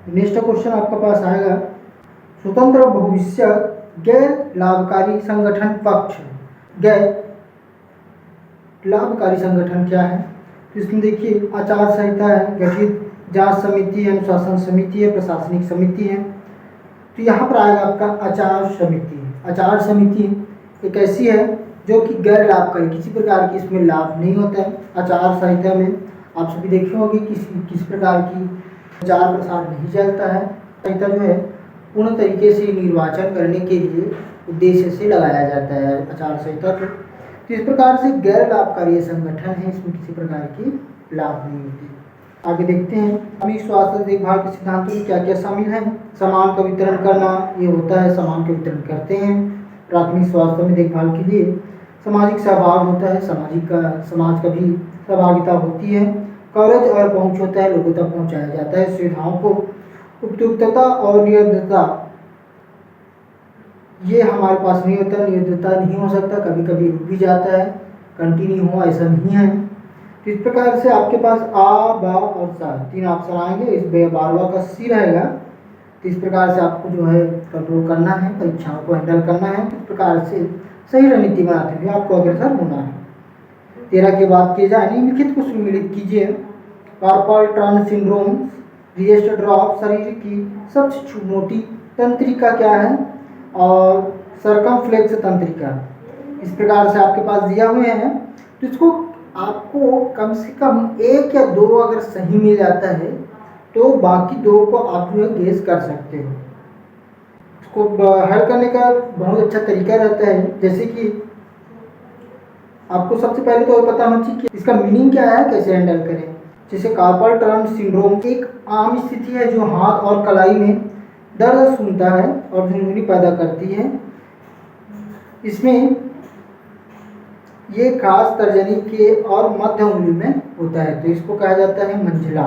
Next question आपके पास आएगा, स्वतंत्र भविष्य गैर लाभकारी संगठन पक्ष। गैर लाभकारी संगठन क्या है? तो इसमें देखिए आचार संहिता है, गठित जांच समिति है, अनुशासन समिति है, प्रशासनिक समिति है। तो यहाँ पर आएगा आपका आचार समिति। आचार समिति एक ऐसी है जो कि गैर लाभकारी, किसी प्रकार की इसमें लाभ नहीं होता है। आचार संहिता में आप सभी देखे होंगे किस प्रकार की प्रचार प्रसार नहीं चलता है। संहिता जो है पूर्ण तरीके से निर्वाचन करने के लिए उद्देश्य से लगाया जाता है आचार संहिता को। तो इस प्रकार से गैर लाभकारी संगठन है, इसमें किसी प्रकार की लाभ नहीं होती। आगे देखते हैं, प्राथमिक स्वास्थ्य देखभाल के सिद्धांतों में क्या क्या शामिल है। सामान का वितरण करना, ये होता है, सामान का वितरण करते हैं। प्राथमिक स्वास्थ्य में देखभाल के लिए सामाजिक सहभाग होता है, समाज का भी सहभागिता होती है। कवरेज और पहुंच होता है, लोगों तक पहुंचाया जाता है सुविधाओं को। उपयुक्तता और निरंतरता, ये हमारे पास नहीं होता, निरंतरता नहीं हो सकता, कभी कभी रुक भी जाता है, कंटिन्यू हो ऐसा नहीं है। तो इस प्रकार से आपके पास आ, बा और सा तीन ऑप्शन आएंगे, इस 12वां का सी रहेगा। तो इस प्रकार से आपको जो है कंट्रोल करना है, परीक्षाओं को हैंडल करना है। इस प्रकार से सही रणनीति बनाते हुए आपको अग्रसर होना है। 13 की बात की जाए, निम्नलिखित को सम्मिलित कीजिए। कार्पल टर्न सिंड्रोम, रिएस्टर ड्रॉप, शरीर की सबसे मोटी तंत्रिका क्या है, और सर्कमफ्लेक्स तंत्रिका। इस प्रकार से आपके पास दिया हुए हैं। तो इसको आपको कम से कम 1 या 2 अगर सही मिल जाता है तो बाकी 2 को आप जो है गेस कर सकते हो। इसको हल करने का बहुत अच्छा तरीका रहता है, जैसे कि आपको सबसे पहले तो पता होना चाहिए कि इसका मीनिंग क्या है, कैसे हैंडल करें। जैसे कार्पल टर्न सिंड्रोम एक आम स्थिति है जो हाथ और कलाई में दर्द सुनता है और झुनझुनी पैदा करती है। इसमें ये खास तर्जनी के और मध्य उंगली में होता है, तो इसको कहा जाता है मंझला,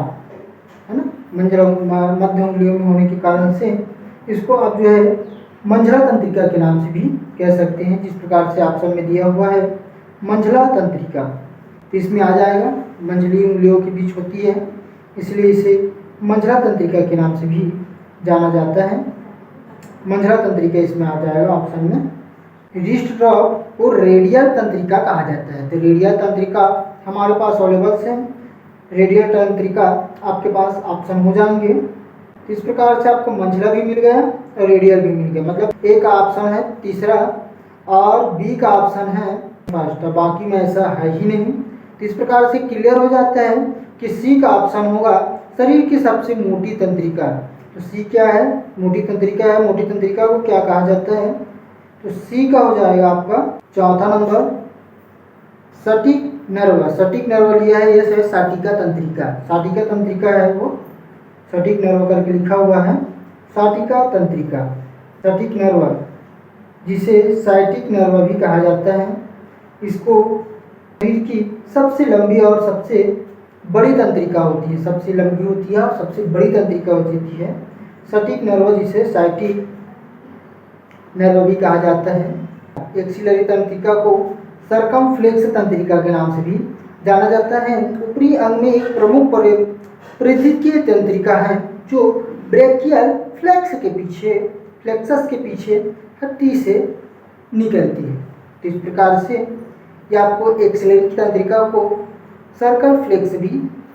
है ना। मंझला मध्य उंगलियों में होने के कारण से इसको आप जो है मंझला तंत्रिका के नाम से भी कह सकते हैं। जिस प्रकार से ऑप्शन में दिया हुआ है मंझला तंत्रिका, तो इसमें आ जाएगा, मंझली उंगलियों के बीच होती है, इसलिए इसे मंझला तंत्रिका के नाम से भी जाना जाता है। मंझला तंत्रिका इसमें आ जाएगा ऑप्शन में। रिस्ट ड्रॉप को रेडियल तंत्रिका कहा जाता है। तो रेडियल तंत्रिका हमारे पास अवेलेबल्स है, रेडियल तंत्रिका आपके पास ऑप्शन हो जाएंगे। तो इस प्रकार से आपको मंझला भी मिल गया और रेडियल भी मिल गया, मतलब ए का ऑप्शन है तीसरा और बी का ऑप्शन है फर्स्ट, बाकी में ऐसा है ही नहीं। तो इस प्रकार से क्लियर हो जाता है कि सी का ऑप्शन होगा शरीर की सबसे मोटी तंत्रिका। तो सी क्या है, मोटी तंत्रिका है। मोटी तंत्रिका को क्या कहा जाता है, तो सी का हो जाएगा आपका चौथा नंबर सटिक नर्व। सटिक नर्व लिया है, ये है साटिका तंत्रिका। साटिका तंत्रिका है वो, सटिक नर्व करके लिखा हुआ है, साटिका तंत्रिका। सटिक नर्व जिसे साइटिक नर्व भी कहा जाता है, इसको शरीर की सबसे लंबी और सबसे बड़ी तंत्रिका होती है, सबसे लंबी होती है और सबसे बड़ी तंत्रिका होती है सटिक नर्व, जिसे साइटिक नर्व भी कहा जाता है। एक्सिलरी तंत्रिका को सर्कमफ्लेक्स तंत्रिका के नाम से भी जाना जाता है। ऊपरी अंग में एक प्रमुख परिधिकीय तंत्रिका है जो ब्रेकियल फ्लेक्सस के पीछे हड्डी से निकलती है। तो इस प्रकार से ये आपको एक्सिलरी तंत्रिका को सर्कमफ्लेक्स भी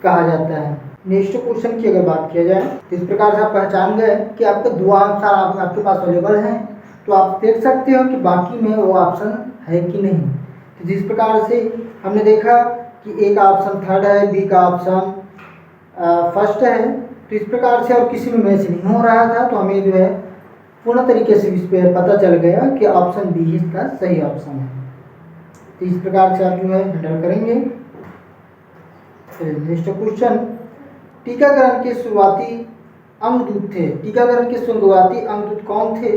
कहा जाता है। नेक्स्ट क्वेश्चन की अगर बात किया जाए, तो इस प्रकार से आप पहचान गए कि आपके 2 आंसर आपके पास अवेलेबल हैं, तो आप देख सकते हो कि बाकी में वो ऑप्शन है कि नहीं। तो जिस प्रकार से हमने देखा कि ए का ऑप्शन थर्ड है, बी का ऑप्शन फर्स्ट है, तो इस प्रकार से और किसी में मैच नहीं हो रहा था, तो हमें जो है पूर्ण तरीके से इस पर पता चल गया कि ऑप्शन बी ही इसका सही ऑप्शन है। तो इस प्रकार से आप जो है हैंडल करेंगे। नेक्स्ट क्वेश्चन, टीकाकरण के शुरुआती अंगदूत थे। टीकाकरण के शुरुआती अंगदूत कौन थे?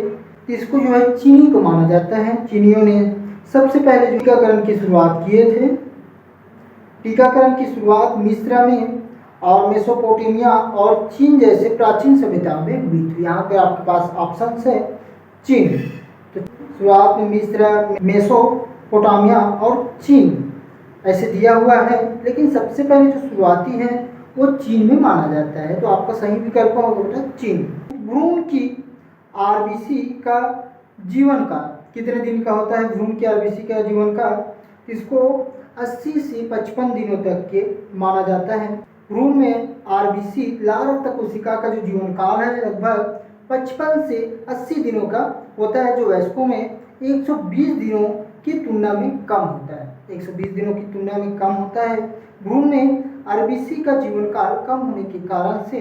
इसको जो है चीनी को माना जाता है। चीनियों ने सबसे पहले टीकाकरण की शुरुआत किए थे। टीकाकरण की शुरुआत मिस्र में और मेसोपोटामिया और चीन जैसे प्राचीन सभ्यताओं में हुई थी। यहाँ पे आपके पास ऑप्शन है चीन। तो शुरुआत में मिस्र, मेसोपोटामिया और चीन ऐसे दिया हुआ है, लेकिन सबसे पहले जो शुरुआती हैं वो चीन में माना जाता है। तो आपका सही विकल्प होगा बेटा चीन। भ्रूण की आरबीसी का जीवन काल कितने दिन का होता है? भ्रूण की आरबीसी का जीवन काल इसको 80 से 55 दिनों तक के माना जाता है। भ्रूण में आरबीसी लाल रक्त कोशिका का जो जीवन काल है लगभग 55 से 80 दिनों का होता है, जो वयस्कों में 120 दिनों की तुलना में कम होता है। 120 दिनों की तुलना में कम होता है। भ्रूण में आरबीसी का जीवन काल कम होने के कारण से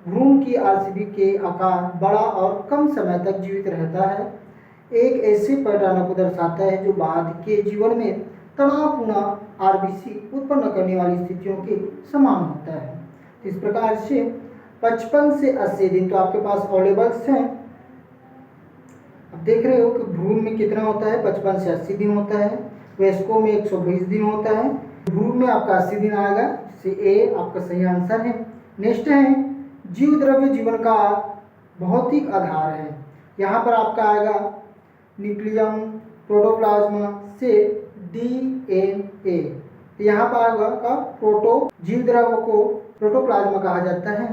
भ्रूण की आरबीसी के आकार बड़ा और कम समय तक जीवित रहता है। एक ऐसे पैटर्न को दर्शाता है जो बाद के जीवन में तनावपूर्ण आरबीसी उत्पन्न करने वाली स्थितियों के समान होता है। इस प्रकार से 55 से 80 दिन तो आपके पास अवेलेबल्स हैं। अब देख रहे हो कि भ्रूण में कितना होता है? 55 से 80 दिन होता है। वयस्कों में 120 दिन होता है। भ्रूण में आपका 80 दिन आएगा, जिससे ए आपका सही आंसर है। नेक्स्ट है जीव द्रव्य जीवन का भौतिक आधार है। यहाँ पर आपका आएगा न्यूक्लियम, प्रोटोप्लाज्मा से डीएनए। यहाँ पर आएगा जीव द्रव्य को प्रोटोप्लाज्मा कहा जाता है,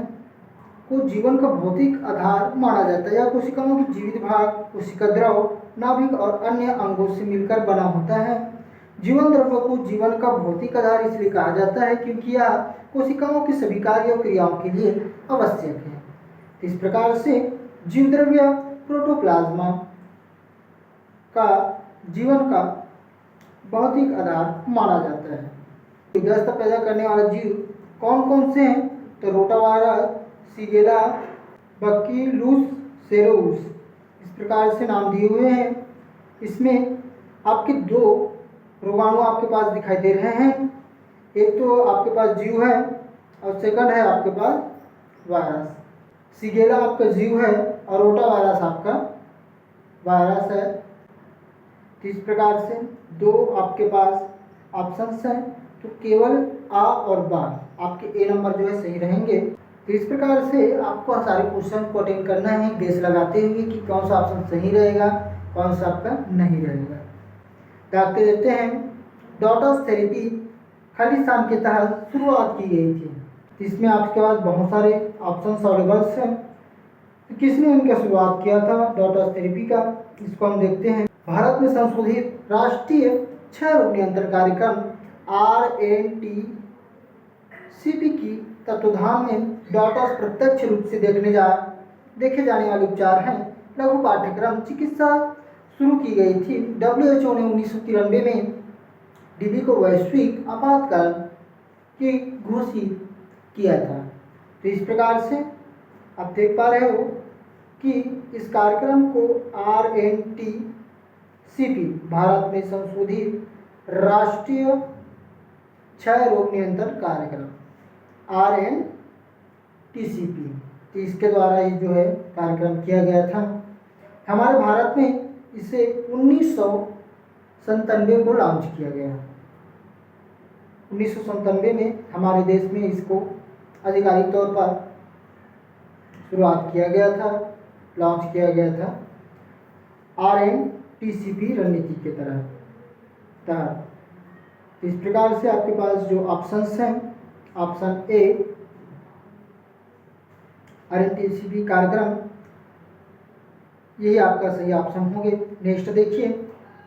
को जीवन का भौतिक आधार माना जाता है। यह कोशिकाओं की जीवित भाग, कोशिका द्रव, नाभिक और अन्य अंगों से मिलकर बना होता है। जीवन द्रव्य को जीवन का भौतिक आधार इसलिए कहा जाता है क्योंकि यह कोशिकाओं की सभी कार्य और क्रियाओं के लिए आवश्यक है। इस प्रकार से जीव द्रव्य प्रोटोप्लाज्मा का जीवन का भौतिक आधार माना जाता है। दस्त पैदा करने वाले जीव कौन कौन से हैं? तो रोटावायरस, शिगेला, बक्कीलूस सेरोस, इस प्रकार से नाम दिए हुए हैं। इसमें आपके दो रोगाणु आपके पास दिखाई दे रहे हैं। एक तो आपके पास जीव है और सेकंड है आपके पास वायरस। शिगेला आपका जीव है और रोटा वायरस आपका वायरस है। इस प्रकार से दो आपके पास ऑप्शंस हैं, तो केवल आ और बा आपके ए नंबर जो है सही रहेंगे। तो इस प्रकार से आपको सारे क्वेश्चन को अटेंड करना है, गेस लगाते हुए कि कौन सा ऑप्शन सही रहेगा, कौन सा आपका नहीं रहेगा। देखते रहते हैं। डॉटर्स थेरेपी खालिस्तान के तहत शुरुआत की गई थी। इसमें आपके पास बहुत सारे ऑप्शन अवेलेबल्स हैं। तो किसने इनका शुरुआत किया था डॉटर्स थेरेपी का? इसको हम देखते हैं। भारत में संशोधित राष्ट्रीय क्षय रोग नियंत्रण कार्यक्रम RNTCP की तत्वाधान में डॉटर्स प्रत्यक्ष रूप से देखे जाने वाले उपचार हैं। लघु पाठ्यक्रम चिकित्सा शुरू की गई थी। WHO ने 1993 में DB को वैश्विक आपातकाल की घोषित किया था। तो इस प्रकार से आप देख पा रहे हो कि इस कार्यक्रम को RNTCP भारत में संशोधित राष्ट्रीय क्षय रोग नियंत्रण कार्यक्रम RNTCP, तो इसके द्वारा ये जो है कार्यक्रम किया गया था। हमारे भारत में इसे 1997 को लॉन्च किया गया। 1997 में हमारे देश में इसको आधिकारिक तौर पर शुरुआत किया गया था, लॉन्च किया गया था RNTCP रणनीति के तहत। इस प्रकार से आपके पास जो ऑप्शंस हैं, ऑप्शन ए RNTCP कार्यक्रम, यही आपका सही ऑप्शन होंगे। नेक्स्ट देखिए,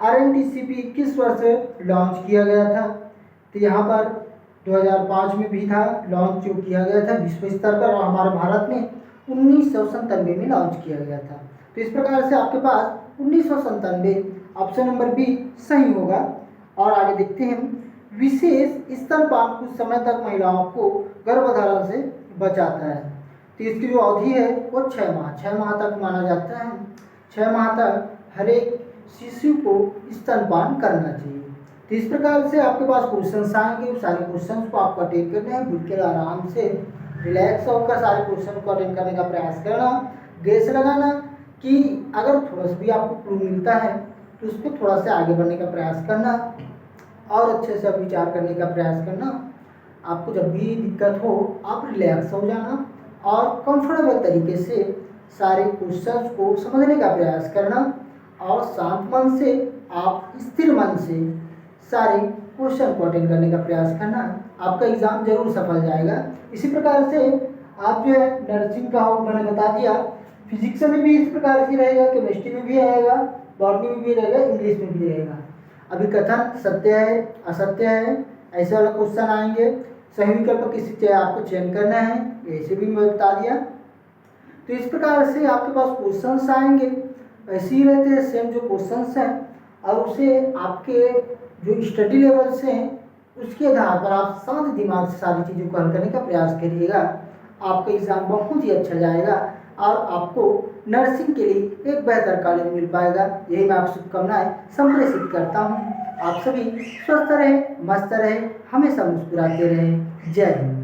RNTCP किस वर्ष लॉन्च किया गया था? तो यहाँ पर 2005 में भी था लॉन्च जो किया गया था विश्व स्तर पर, और हमारे भारत में 1997 में लॉन्च किया गया था। तो इस प्रकार से आपके पास 1997 ऑप्शन नंबर बी सही होगा। और आगे देखते हैं। विशेष स्तनपान कुछ समय तक महिलाओं को गर्भधारण से बचाता है। तो इसकी जो अवधि है वो 6 माह तक माना जाता है। 6 माह तक हर एक शिशु को स्तनपान करना चाहिए। तो इस प्रकार से आपके पास क्वेश्चन आएंगे, उस सारे क्वेश्चन को आपको अटेंड करना है। बिल्कुल आराम से रिलैक्स होकर सारे क्वेश्चन को अटेंड करने का प्रयास करना, गेस लगाना कि अगर थोड़ा सा भी आपको क्लू मिलता है तो उस पर थोड़ा सा आगे बढ़ने का प्रयास करना और अच्छे से विचार करने का प्रयास करना। आपको जब भी दिक्कत हो आप रिलैक्स हो जाना और कंफर्टेबल तरीके से सारे क्वेश्चंस को समझने का प्रयास करना और शांत मन से आप स्थिर मन से सारे क्वेश्चन को अटेंड करने का प्रयास करना, आपका एग्ज़ाम जरूर सफल जाएगा। इसी प्रकार से आप जो है नर्सिंग का हो, मैंने बता दिया, फिजिक्स में भी इस प्रकार से रहेगा, केमिस्ट्री में भी रहेगा, बॉटनी में भी रहेगा, इंग्लिश में भी रहेगा। अभी कथन सत्य है असत्य है ऐसे वाला क्वेश्चन आएंगे, सही विकल्प किसी से आपको चयन करना है, ऐसे भी मैं बता दिया। तो इस प्रकार से आपके पास क्वेश्चंस आएंगे, ऐसे ही रहते हैं सेम जो क्वेश्चंस हैं, और उसे आपके जो स्टडी लेवल से हैं उसके आधार पर आप शांत दिमाग से सारी चीज़ों को हल करने का प्रयास करिएगा। आपका एग्ज़ाम बहुत ही अच्छा जाएगा और आपको नर्सिंग के लिए एक बेहतर कॉलेज मिल पाएगा। यही मैं आपसे शुभकामनाएं संप्रेषित करता हूँ। आप सभी स्वस्थ रहें, मस्त रहें, हमेशा मुस्कुराते रहें। जय हिंद।